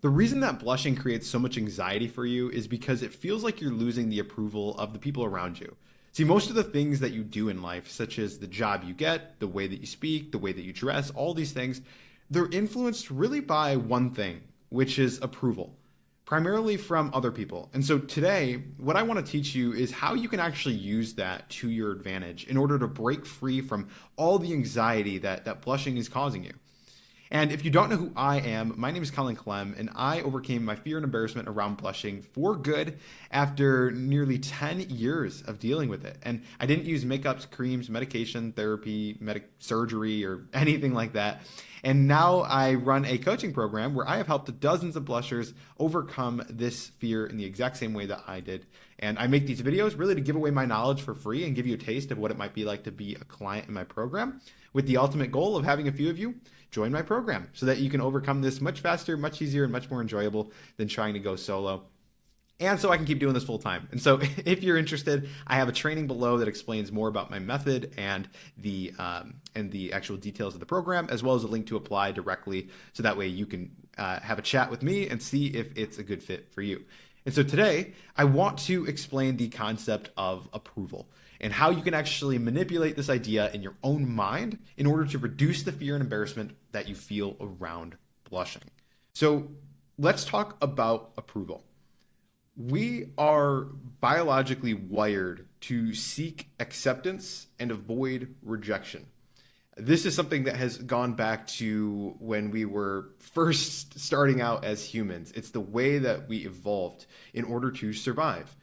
The reason that blushing creates so much anxiety for you is because it feels like you're losing the approval of the people around you. See, most of the things that you do in life, such as the job you get, the way that you speak, the way that you dress, all these things, they're influenced really by one thing, which is approval, primarily from other people. And so today, what I want to teach you is how you can actually use that to your advantage in order to break free from all the anxiety that blushing is causing you. And if you don't know who I am, my name is Colin Clem, and I overcame my fear and embarrassment around blushing for good after nearly 10 years of dealing with it. And I didn't use makeups, creams, medication, therapy, surgery, or anything like that. And now I run a coaching program where I have helped dozens of blushers overcome this fear in the exact same way that I did. And I make these videos really to give away my knowledge for free and give you a taste of what it might be like to be a client in my program, with the ultimate goal of having a few of you join my program so that you can overcome this much faster, much easier, and much more enjoyable than trying to go solo. And so I can keep doing this full time. And so if you're interested, I have a training below that explains more about my method and the actual details of the program, as well as a link to apply directly. So that way you can have a chat with me and see if it's a good fit for you. And so today I want to explain the concept of approval and how you can actually manipulate this idea in your own mind in order to reduce the fear and embarrassment that you feel around blushing. So let's talk about approval. We are biologically wired to seek acceptance and avoid rejection. This is something that has gone back to when we were first starting out as humans. It's the way that we evolved in order to survive.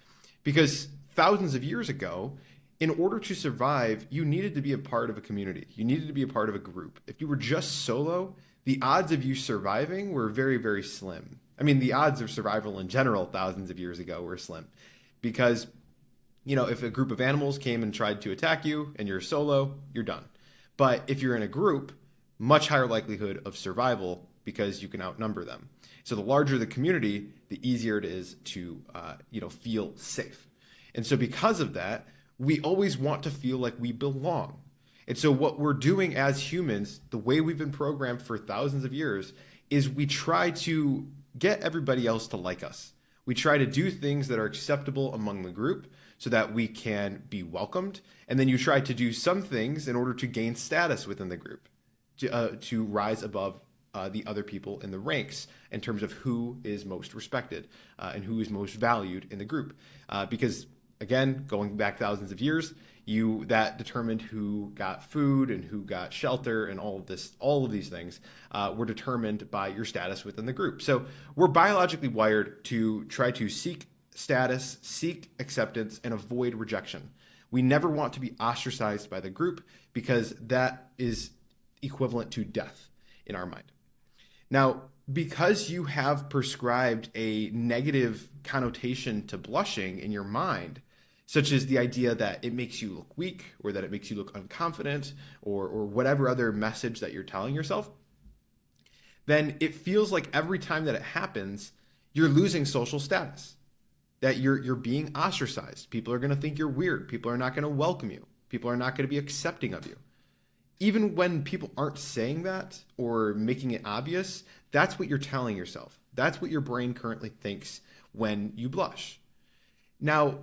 Because thousands of years ago, in order to survive, you needed to be a part of a community. You needed to be a part of a group. If you were just solo, the odds of you surviving were very, very slim. I mean, the odds of survival in general thousands of years ago were slim because, if a group of animals came and tried to attack you and you're solo, you're done. But if you're in a group, much higher likelihood of survival because you can outnumber them. So the larger the community, the easier it is to, feel safe. And so because of that, we always want to feel like we belong. And so what we're doing as humans, the way we've been programmed for thousands of years, is we try to get everybody else to like us. We try to do things that are acceptable among the group so that we can be welcomed. And then you try to do some things in order to gain status within the group, to rise above the other people in the ranks in terms of who is most respected and who is most valued in the group. Because again, going back thousands of years, that determined who got food and who got shelter, and all of these things were determined by your status within the group. So we're biologically wired to try to seek status, seek acceptance, and avoid rejection. We never want to be ostracized by the group because that is equivalent to death in our mind. Now, because you have prescribed a negative connotation to blushing in your mind, such as the idea that it makes you look weak or that it makes you look unconfident or whatever other message that you're telling yourself, then it feels like every time that it happens, you're losing social status, that you're being ostracized. People are going to think you're weird. People are not going to welcome you. People are not going to be accepting of you. Even when people aren't saying that or making it obvious, that's what you're telling yourself. That's what your brain currently thinks when you blush. Now,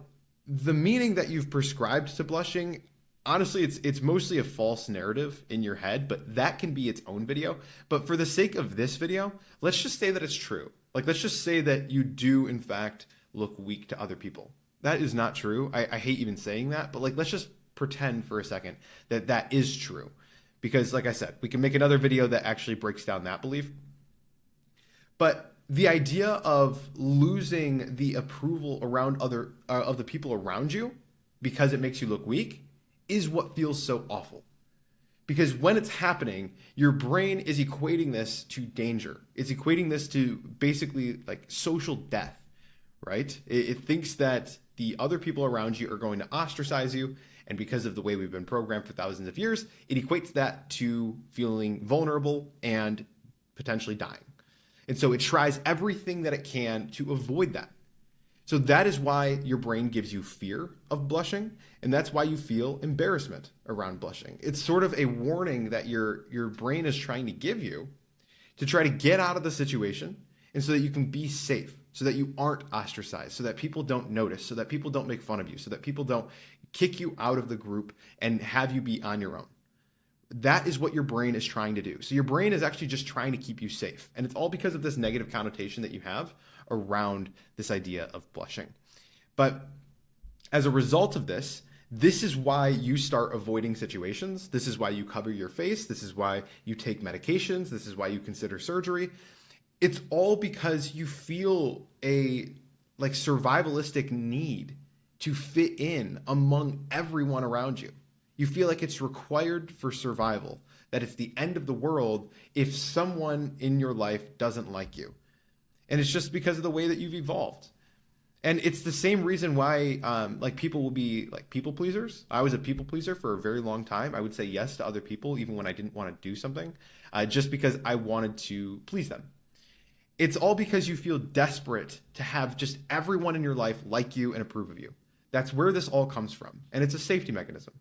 the meaning that you've prescribed to blushing, honestly, it's mostly a false narrative in your head, but that can be its own video. But for the sake of this video, let's just say that it's true. Let's just say that you do, in fact, look weak to other people. That is not true. I hate even saying that, but let's just pretend for a second that that is true. Because like I said, we can make another video that actually breaks down that belief. But the idea of losing the approval around of the people around you because it makes you look weak is what feels so awful. Because when it's happening, your brain is equating this to danger. It's equating this to basically like social death, right? It thinks that the other people around you are going to ostracize you. And because of the way we've been programmed for thousands of years, it equates that to feeling vulnerable and potentially dying. And so it tries everything that it can to avoid that. So that is why your brain gives you fear of blushing, and that's why you feel embarrassment around blushing. It's sort of a warning that your brain is trying to give you to try to get out of the situation and so that you can be safe, so that you aren't ostracized, so that people don't notice, so that people don't make fun of you, so that people don't kick you out of the group and have you be on your own. That is what your brain is trying to do. So your brain is actually just trying to keep you safe. And it's all because of this negative connotation that you have around this idea of blushing. But as a result of this, this is why you start avoiding situations. This is why you cover your face. This is why you take medications. This is why you consider surgery. It's all because you feel a survivalistic need to fit in among everyone around you. You feel like it's required for survival, that it's the end of the world if someone in your life doesn't like you. And it's just because of the way that you've evolved. And it's the same reason why people will be people pleasers. I was a people pleaser for a very long time. I would say yes to other people even when I didn't want to do something, just because I wanted to please them. It's all because you feel desperate to have just everyone in your life like you and approve of you. That's where this all comes from. And it's a safety mechanism.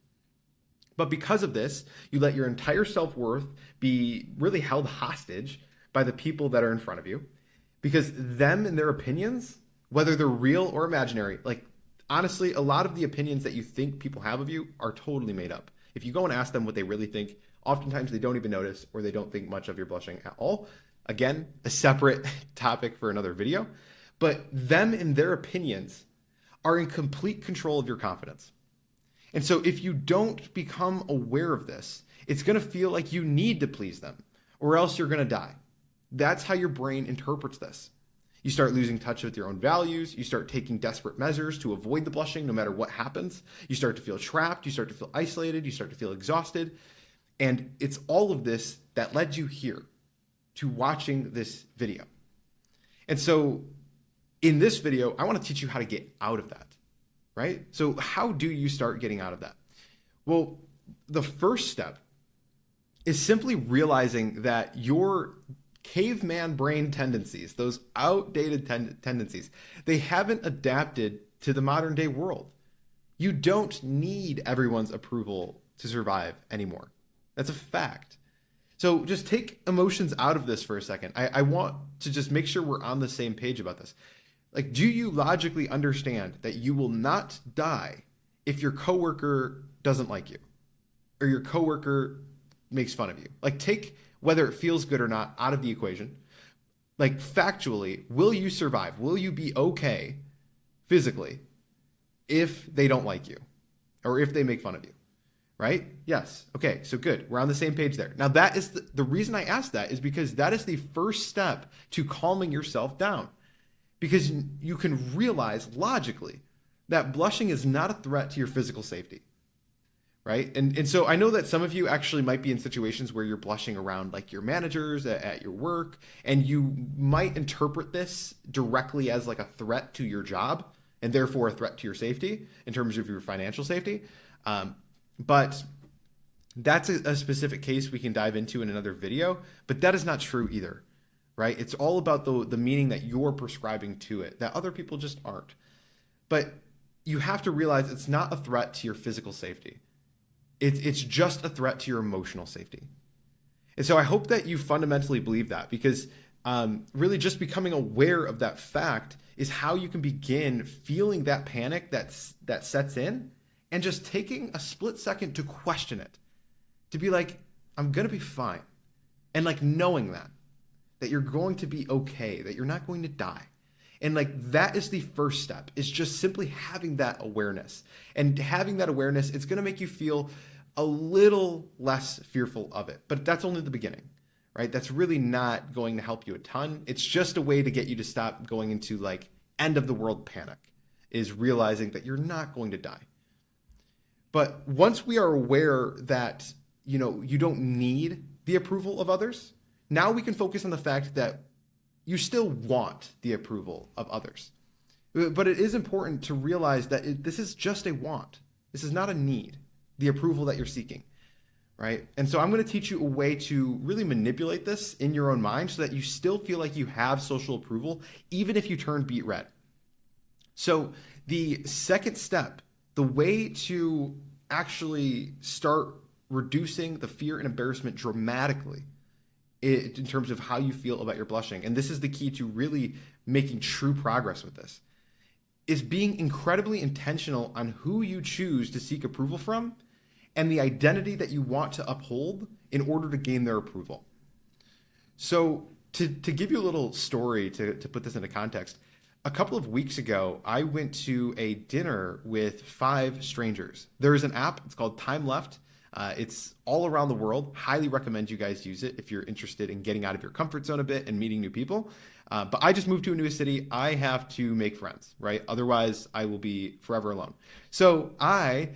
But because of this, you let your entire self-worth be really held hostage by the people that are in front of you, because them and their opinions, whether they're real or imaginary, honestly, a lot of the opinions that you think people have of you are totally made up. If you go and ask them what they really think, oftentimes they don't even notice, or they don't think much of your blushing at all. Again, a separate topic for another video. But them and their opinions are in complete control of your confidence. And so if you don't become aware of this, it's going to feel like you need to please them, or else you're going to die. That's how your brain interprets this. You start losing touch with your own values. You start taking desperate measures to avoid the blushing no matter what happens. You start to feel trapped. You start to feel isolated. You start to feel exhausted. And it's all of this that led you here to watching this video. And so in this video, I want to teach you how to get out of that. Right? So how do you start getting out of that? Well, the first step is simply realizing that your caveman brain tendencies, those outdated tendencies, they haven't adapted to the modern day world. You don't need everyone's approval to survive anymore. That's a fact. So just take emotions out of this for a second. I want to just make sure we're on the same page about this. Do you logically understand that you will not die if your coworker doesn't like you or your coworker makes fun of you? Take whether it feels good or not out of the equation. Factually, will you survive? Will you be okay physically if they don't like you or if they make fun of you? Right? Yes. Okay, so good. We're on the same page there. Now, that is the reason I asked that is because that is the first step to calming yourself down. Because you can realize logically that blushing is not a threat to your physical safety, right? And so I know that some of you actually might be in situations where you're blushing around your managers at your work, and you might interpret this directly as a threat to your job and therefore a threat to your safety in terms of your financial safety. But that's a specific case we can dive into in another video, but that is not true either. Right? It's all about the meaning that you're prescribing to it, that other people just aren't. But you have to realize it's not a threat to your physical safety. It's just a threat to your emotional safety. And so I hope that you fundamentally believe that, because really just becoming aware of that fact is how you can begin feeling that panic that sets in, and just taking a split second to question it, to be I'm going to be fine. And knowing that you're going to be okay, that you're not going to die. And that is the first step, is just simply having that awareness. And having that awareness, it's going to make you feel a little less fearful of it. But that's only the beginning, right? That's really not going to help you a ton. It's just a way to get you to stop going into end of the world panic, is realizing that you're not going to die. But once we are aware that, you don't need the approval of others, now we can focus on the fact that you still want the approval of others. But it is important to realize that this is just a want. This is not a need, the approval that you're seeking, right? And so I'm going to teach you a way to really manipulate this in your own mind so that you still feel like you have social approval, even if you turn beet red. So the second step, the way to actually start reducing the fear and embarrassment dramatically in terms of how you feel about your blushing. And this is the key to really making true progress with this, is being incredibly intentional on who you choose to seek approval from and the identity that you want to uphold in order to gain their approval. So to give you a little story to put this into context, a couple of weeks ago, I went to a dinner with 5 strangers. There is an app, it's called Time Left. It's all around the world. Highly recommend you guys use it if you're interested in getting out of your comfort zone a bit and meeting new people. But I just moved to a new city. I have to make friends, right? Otherwise, I will be forever alone. So I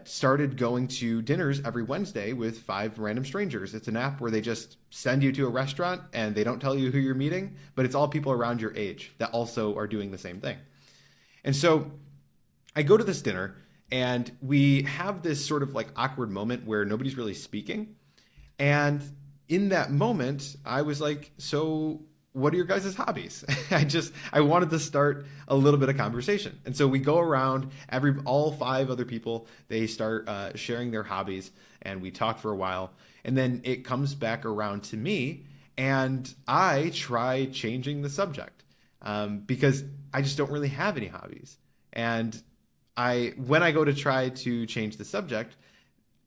started going to dinners every Wednesday with 5 random strangers. It's an app where they just send you to a restaurant and they don't tell you who you're meeting, but it's all people around your age that also are doing the same thing. And so I go to this dinner and we have this sort of like awkward moment where nobody's really speaking. And in that moment, I was like, so what are your guys' hobbies? I wanted to start a little bit of conversation. And so we go around, all 5 other people, they start sharing their hobbies and we talk for a while. And then it comes back around to me and I try changing the subject because I just don't really have any hobbies. And when I go to try to change the subject,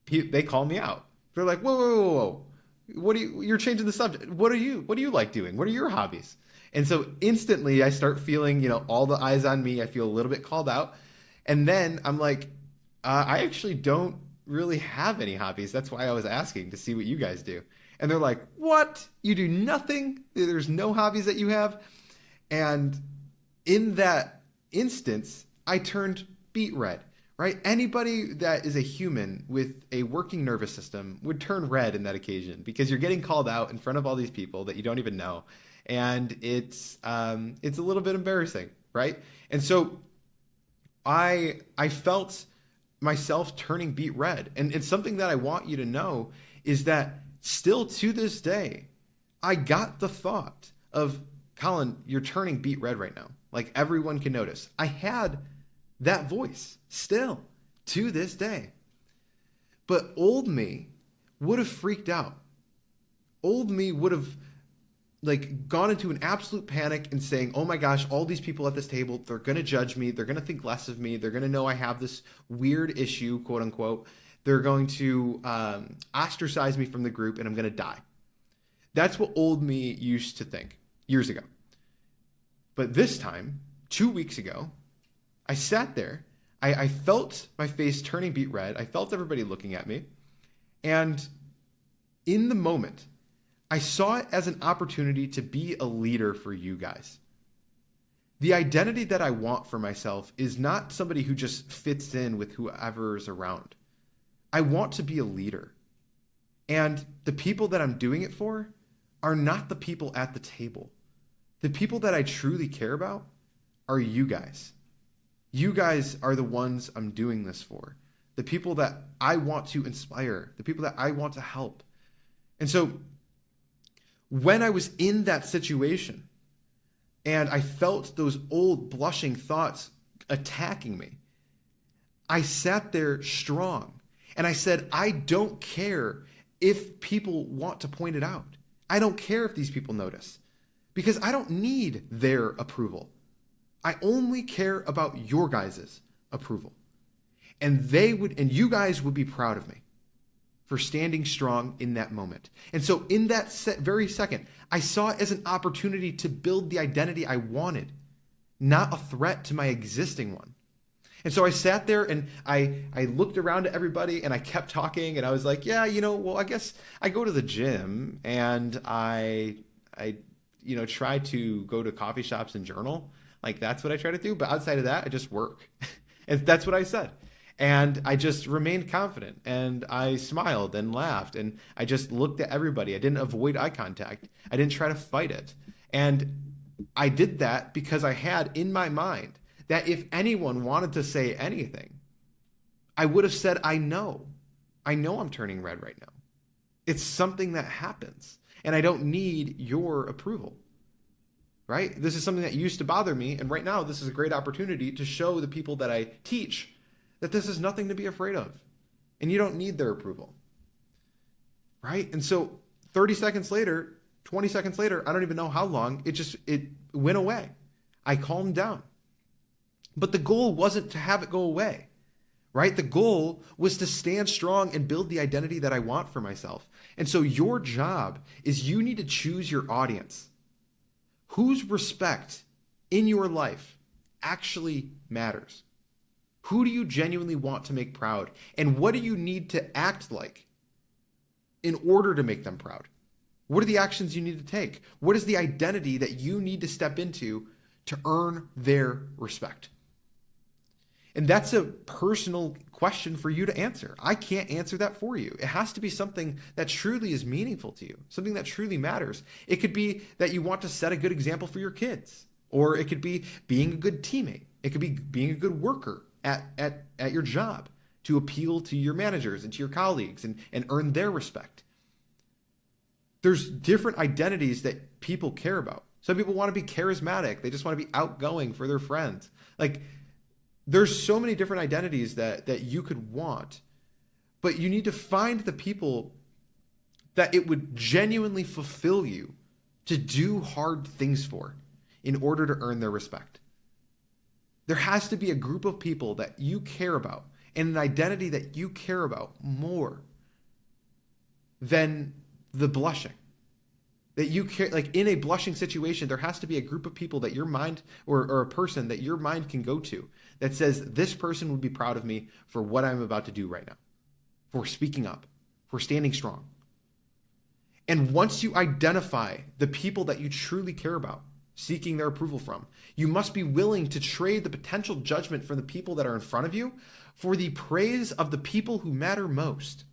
they call me out. They're like, whoa. You're changing the subject. What do you like doing? What are your hobbies? And so instantly I start feeling, all the eyes on me. I feel a little bit called out. And then I'm like, I actually don't really have any hobbies. That's why I was asking to see what you guys do. And they're like, what? You do nothing? There's no hobbies that you have? And in that instance, I turned beet red, right? Anybody that is a human with a working nervous system would turn red in that occasion because you're getting called out in front of all these people that you don't even know. And it's a little bit embarrassing, right? And so I felt myself turning beet red. And it's something that I want you to know is that still to this day, I got the thought of, Colin, you're turning beet red right now. Like everyone can notice. I had that voice still to this day. But old me would have freaked out. Old me would have gone into an absolute panic and saying, oh my gosh, all these people at this table, they're going to judge me. They're going to think less of me. They're going to know I have this weird issue, quote unquote. They're going to ostracize me from the group and I'm going to die. That's what old me used to think years ago. But this time, 2 weeks ago, I sat there, I felt my face turning beet red, I felt everybody looking at me, and in the moment, I saw it as an opportunity to be a leader for you guys. The identity that I want for myself is not somebody who just fits in with whoever is around. I want to be a leader. And the people that I'm doing it for are not the people at the table. The people that I truly care about are you guys. You guys are the ones I'm doing this for. The people that I want to inspire, the people that I want to help. And so when I was in that situation and I felt those old blushing thoughts attacking me, I sat there strong and I said, I don't care if people want to point it out. I don't care if these people notice because I don't need their approval. I only care about your guys' approval. And you guys would be proud of me for standing strong in that moment. And so in that very second, I saw it as an opportunity to build the identity I wanted, not a threat to my existing one. And so I sat there and I looked around at everybody and I kept talking and I was like, yeah, I guess I go to the gym and I try to go to coffee shops and journal. Like that's what I try to do. But outside of that, I just work. And that's what I said. And I just remained confident and I smiled and laughed and I just looked at everybody. I didn't avoid eye contact. I didn't try to fight it. And I did that because I had in my mind that if anyone wanted to say anything, I would have said, I know I'm turning red right now. It's something that happens and I don't need your approval. Right? This is something that used to bother me. And right now, this is a great opportunity to show the people that I teach that this is nothing to be afraid of. And you don't need their approval. Right? And so 30 seconds later, 20 seconds later, I don't even know how long, it went away. I calmed down. But the goal wasn't to have it go away, right? The goal was to stand strong and build the identity that I want for myself. And so your job is you need to choose your audience. Whose respect in your life actually matters? Who do you genuinely want to make proud? And what do you need to act like in order to make them proud? What are the actions you need to take? What is the identity that you need to step into to earn their respect? And that's a personal question for you to answer. I can't answer that for you. It has to be something that truly is meaningful to you, something that truly matters. It could be that you want to set a good example for your kids, or it could be being a good teammate. It could be being a good worker at your job to appeal to your managers and to your colleagues and earn their respect. There's different identities that people care about. Some people want to be charismatic. They just want to be outgoing for their friends. Like, there's so many different identities that you could want, but you need to find the people that it would genuinely fulfill you to do hard things for in order to earn their respect. There has to be a group of people that you care about and an identity that you care about more than the blushing. That you care, like in a blushing situation, there has to be a group of people that your mind or a person that your mind can go to that says, this person would be proud of me for what I'm about to do right now, for speaking up, for standing strong. And once you identify the people that you truly care about, seeking their approval from, you must be willing to trade the potential judgment from the people that are in front of you for the praise of the people who matter most.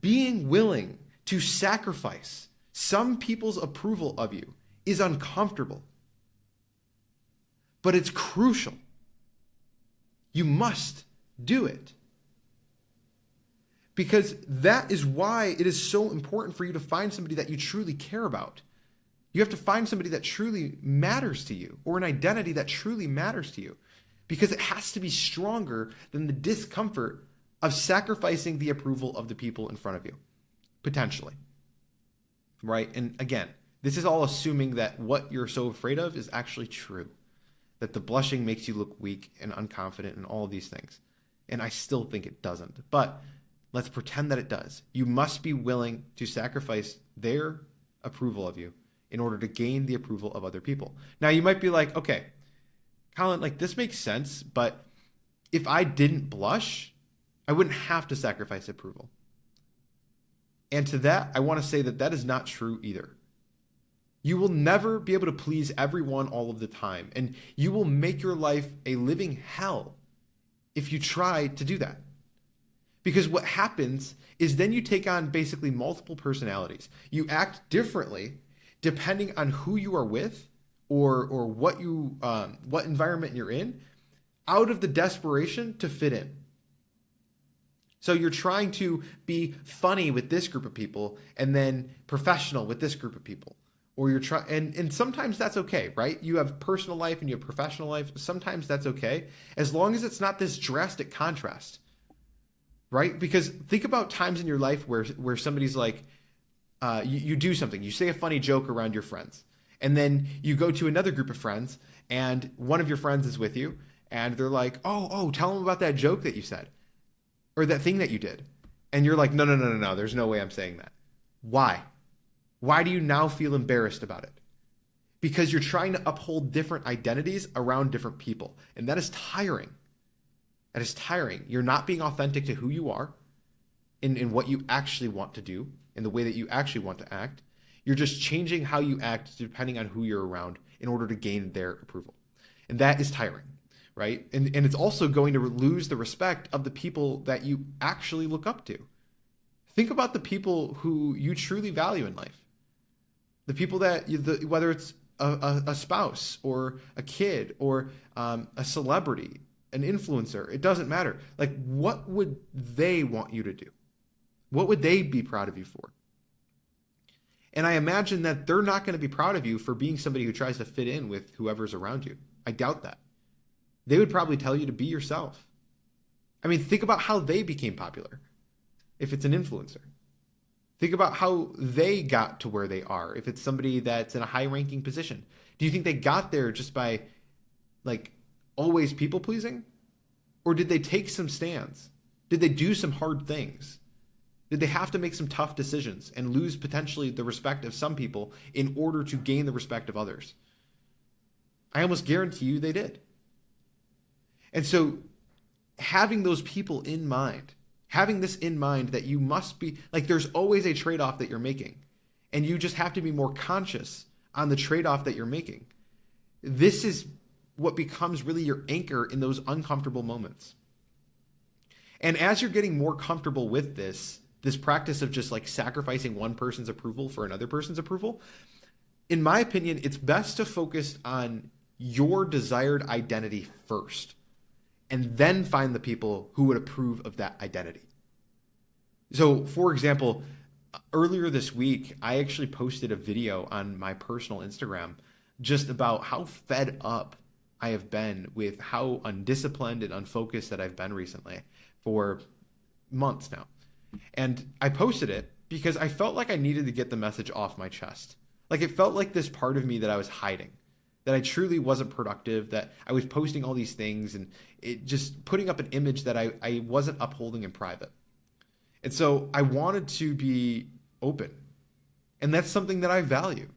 Being willing to sacrifice some people's approval of you is uncomfortable, but it's crucial. You must do it. Because that is why it is so important for you to find somebody that you truly care about. You have to find somebody that truly matters to you, or an identity that truly matters to you, because it has to be stronger than the discomfort of sacrificing the approval of the people in front of you, potentially. Right? And again, this is all assuming that what you're so afraid of is actually true, that the blushing makes you look weak and unconfident and all of these things. And I still think it doesn't, but let's pretend that it does. You must be willing to sacrifice their approval of you in order to gain the approval of other people. Now, you might be like, okay, Colin, like this makes sense, but if I didn't blush, I wouldn't have to sacrifice approval. And to that, I want to say that that is not true either. You will never be able to please everyone all of the time, and you will make your life a living hell if you try to do that. Because what happens is then you take on basically multiple personalities. You act differently depending on who you are with or what environment you're in, out of the desperation to fit in. So you're trying to be funny with this group of people and then professional with this group of people. Or you're trying, and sometimes that's okay, right? You have personal life and you have professional life. Sometimes that's okay, as long as it's not this drastic contrast, right? Because think about times in your life where somebody's like, you do something, you say a funny joke around your friends, and then you go to another group of friends, and one of your friends is with you, and they're like, oh, tell them about that joke that you said, or that thing that you did, and you're like, no, there's no way I'm saying that. Why? Why do you now feel embarrassed about it? Because you're trying to uphold different identities around different people. And that is tiring. That is tiring. You're not being authentic to who you are in what you actually want to do, in the way that you actually want to act. You're just changing how you act depending on who you're around in order to gain their approval. And that is tiring, right? And it's also going to lose the respect of the people that you actually look up to. Think about the people who you truly value in life. The people that, whether it's a spouse or a kid or a celebrity, an influencer, it doesn't matter. Like, what would they want you to do? What would they be proud of you for? And I imagine that they're not going to be proud of you for being somebody who tries to fit in with whoever's around you. I doubt that. They would probably tell you to be yourself. I mean, think about how they became popular. If it's an influencer, Think about how they got to where they are. If it's somebody that's in a high ranking position, do you think they got there just by like always people pleasing? Or did they take some stands? Did they do some hard things? Did they have to make some tough decisions and lose potentially the respect of some people in order to gain the respect of others? I almost guarantee you they did. And so having those people in mind, having this in mind that you must be, like there's always a trade-off that you're making. And you just have to be more conscious on the trade-off that you're making. This is what becomes really your anchor in those uncomfortable moments. And as you're getting more comfortable with this practice of just like sacrificing one person's approval for another person's approval, in my opinion, it's best to focus on your desired identity first, and then find the people who would approve of that identity. So, for example, earlier this week, I actually posted a video on my personal Instagram just about how fed up I have been with how undisciplined and unfocused that I've been recently for months now. And I posted it because I felt like I needed to get the message off my chest. Like it felt like this part of me that I was hiding, that I truly wasn't productive, that I was posting all these things and it just putting up an image that I wasn't upholding in private. And so I wanted to be open. And that's something that I value.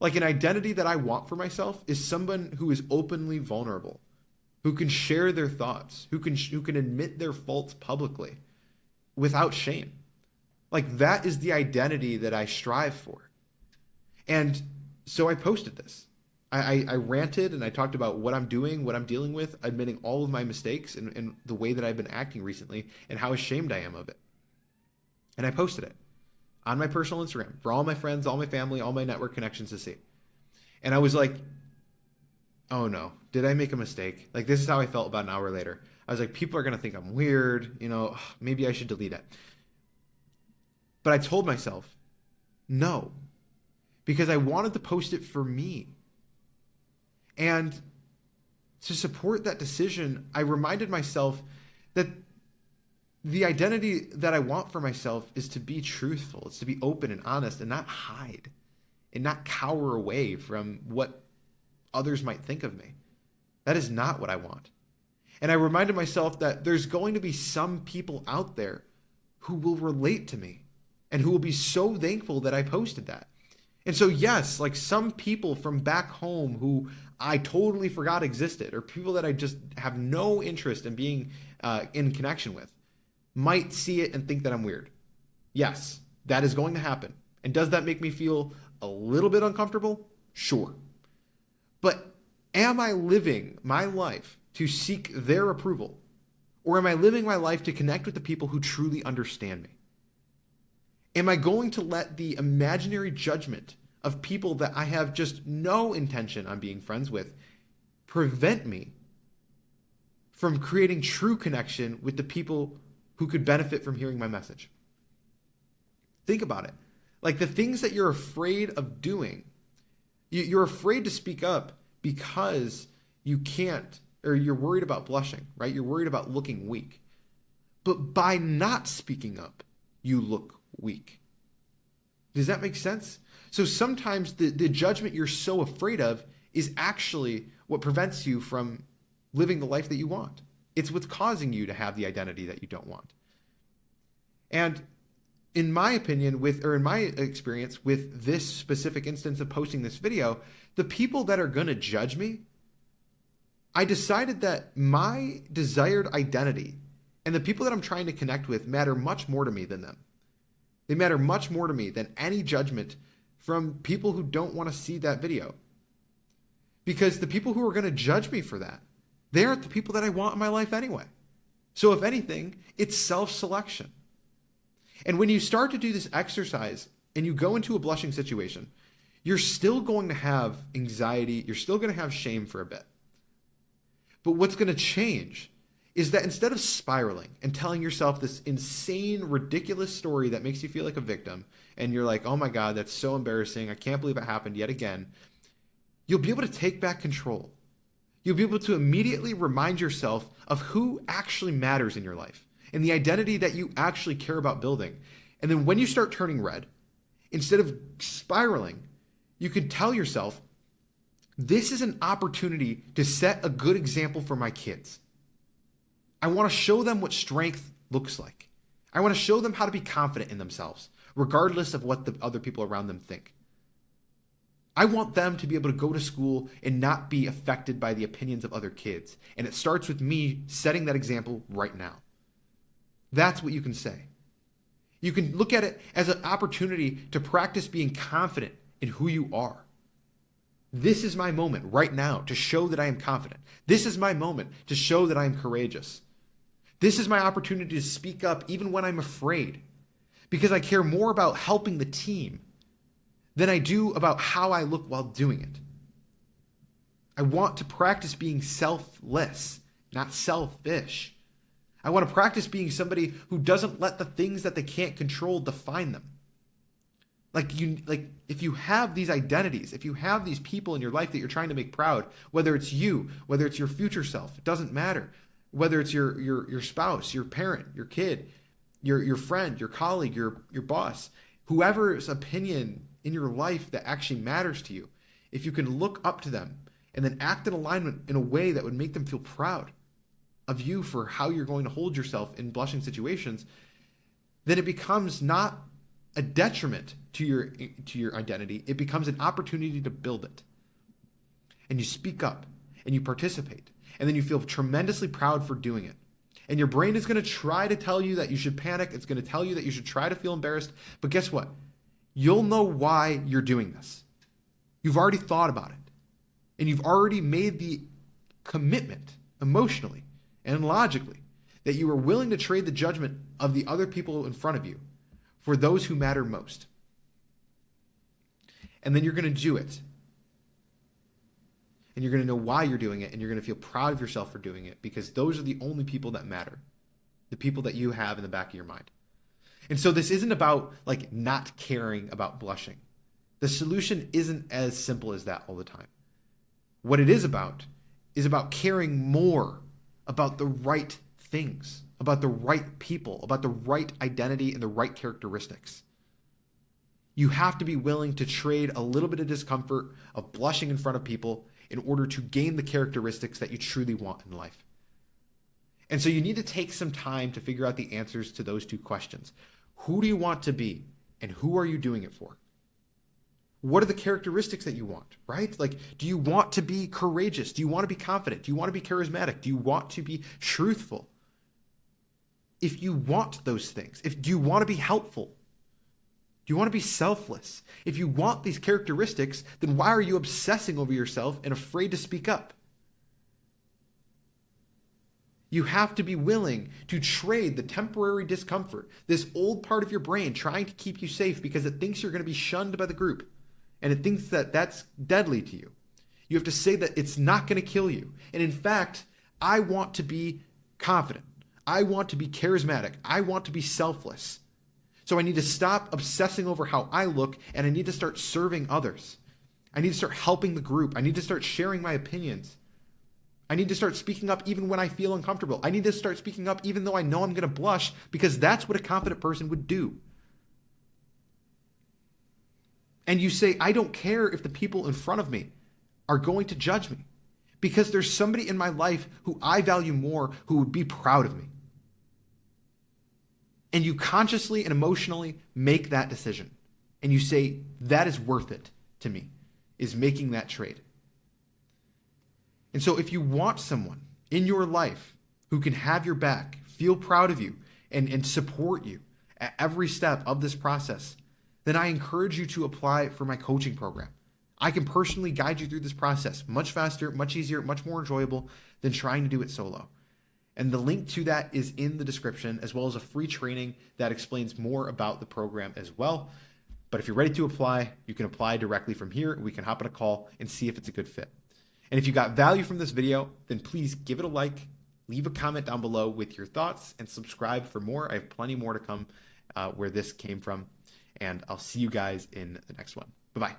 Like an identity that I want for myself is someone who is openly vulnerable, who can share their thoughts, who can admit their faults publicly without shame. Like that is the identity that I strive for. And so I posted this. I ranted and I talked about what I'm doing, what I'm dealing with, admitting all of my mistakes and the way that I've been acting recently and how ashamed I am of it. And I posted it on my personal Instagram for all my friends, all my family, all my network connections to see. And I was like, oh no, did I make a mistake? Like this is how I felt about an hour later. I was like, people are going to think I'm weird. Maybe I should delete it. But I told myself, no, because I wanted to post it for me. And to support that decision, I reminded myself that the identity that I want for myself is to be truthful. It's to be open and honest and not hide and not cower away from what others might think of me. That is not what I want. And I reminded myself that there's going to be some people out there who will relate to me and who will be so thankful that I posted that. And so, yes, like some people from back home who I totally forgot existed, or people that I just have no interest in being in connection with, might see it and think that I'm weird. Yes, that is going to happen. And does that make me feel a little bit uncomfortable? Sure. But am I living my life to seek their approval? Or am I living my life to connect with the people who truly understand me? Am I going to let the imaginary judgment of people that I have just no intention on being friends with prevent me from creating true connection with the people who could benefit from hearing my message? Think about it. Like the things that you're afraid of doing, you're afraid to speak up because you can't, or you're worried about blushing, right? You're worried about looking weak. But by not speaking up, you look weak. Does that make sense? So sometimes the judgment you're so afraid of is actually what prevents you from living the life that you want. It's what's causing you to have the identity that you don't want. And in my opinion, in my experience with this specific instance of posting this video, the people that are going to judge me, I decided that my desired identity and the people that I'm trying to connect with matter much more to me than them. They matter much more to me than any judgment from people who don't want to see that video. Because the people who are going to judge me for that, they aren't the people that I want in my life anyway. So if anything, it's self-selection. And when you start to do this exercise and you go into a blushing situation, you're still going to have anxiety, you're still going to have shame for a bit. But what's going to change is that instead of spiraling and telling yourself this insane, ridiculous story that makes you feel like a victim, and you're like, oh my God, that's so embarrassing, I can't believe it happened yet again, you'll be able to take back control. You'll be able to immediately remind yourself of who actually matters in your life and the identity that you actually care about building. And then when you start turning red, instead of spiraling, you can tell yourself, this is an opportunity to set a good example for my kids. I want to show them what strength looks like. I want to show them how to be confident in themselves, regardless of what the other people around them think. I want them to be able to go to school and not be affected by the opinions of other kids. And it starts with me setting that example right now. That's what you can say. You can look at it as an opportunity to practice being confident in who you are. This is my moment right now to show that I am confident. This is my moment to show that I am courageous. This is my opportunity to speak up even when I'm afraid, because I care more about helping the team than I do about how I look while doing it. I want to practice being selfless, not selfish. I want to practice being somebody who doesn't let the things that they can't control define them. Like if you have these identities, if you have these people in your life that you're trying to make proud, whether it's you, whether it's your future self, it doesn't matter. Whether it's your spouse, your parent, your kid, your friend, your colleague, your boss, whoever's opinion in your life that actually matters to you, if you can look up to them and then act in alignment in a way that would make them feel proud of you for how you're going to hold yourself in blushing situations, then it becomes not a detriment to your identity. It becomes an opportunity to build it. And you speak up and you participate, and then you feel tremendously proud for doing it. And your brain is going to try to tell you that you should panic. It's going to tell you that you should try to feel embarrassed. But guess what? You'll know why you're doing this. You've already thought about it. And you've already made the commitment emotionally and logically that you are willing to trade the judgment of the other people in front of you for those who matter most. And then you're going to do it. And you're going to know why you're doing it, and you're going to feel proud of yourself for doing it, because those are the only people that matter. The people that you have in the back of your mind. And so this isn't about like not caring about blushing. The solution isn't as simple as that all the time. What it is about caring more about the right things, about the right people, about the right identity and the right characteristics. You have to be willing to trade a little bit of discomfort of blushing in front of people in order to gain the characteristics that you truly want in life. And so you need to take some time to figure out the answers to those two questions. Who do you want to be, and who are you doing it for? What are the characteristics that you want, right? Like, do you want to be courageous? Do you want to be confident? Do you want to be charismatic? Do you want to be truthful? If you want those things, do you want to be helpful? Do you want to be selfless? If you want these characteristics, then why are you obsessing over yourself and afraid to speak up? You have to be willing to trade the temporary discomfort, this old part of your brain trying to keep you safe because it thinks you're going to be shunned by the group, and it thinks that that's deadly to you. You have to say that it's not going to kill you. And in fact, I want to be confident. I want to be charismatic. I want to be selfless. So I need to stop obsessing over how I look, and I need to start serving others. I need to start helping the group. I need to start sharing my opinions. I need to start speaking up even when I feel uncomfortable. I need to start speaking up even though I know I'm going to blush, because that's what a confident person would do. And you say, I don't care if the people in front of me are going to judge me, because there's somebody in my life who I value more who would be proud of me. And you consciously and emotionally make that decision. And you say, that is worth it to me, is making that trade. And so if you want someone in your life who can have your back, feel proud of you, and support you at every step of this process, then I encourage you to apply for my coaching program. I can personally guide you through this process much faster, much easier, much more enjoyable than trying to do it solo. And the link to that is in the description, as well as a free training that explains more about the program as well. But if you're ready to apply, you can apply directly from here. We can hop on a call and see if it's a good fit. And if you got value from this video, then please give it a like, leave a comment down below with your thoughts, and subscribe for more. I have plenty more to come where this came from. And I'll see you guys in the next one. Bye-bye.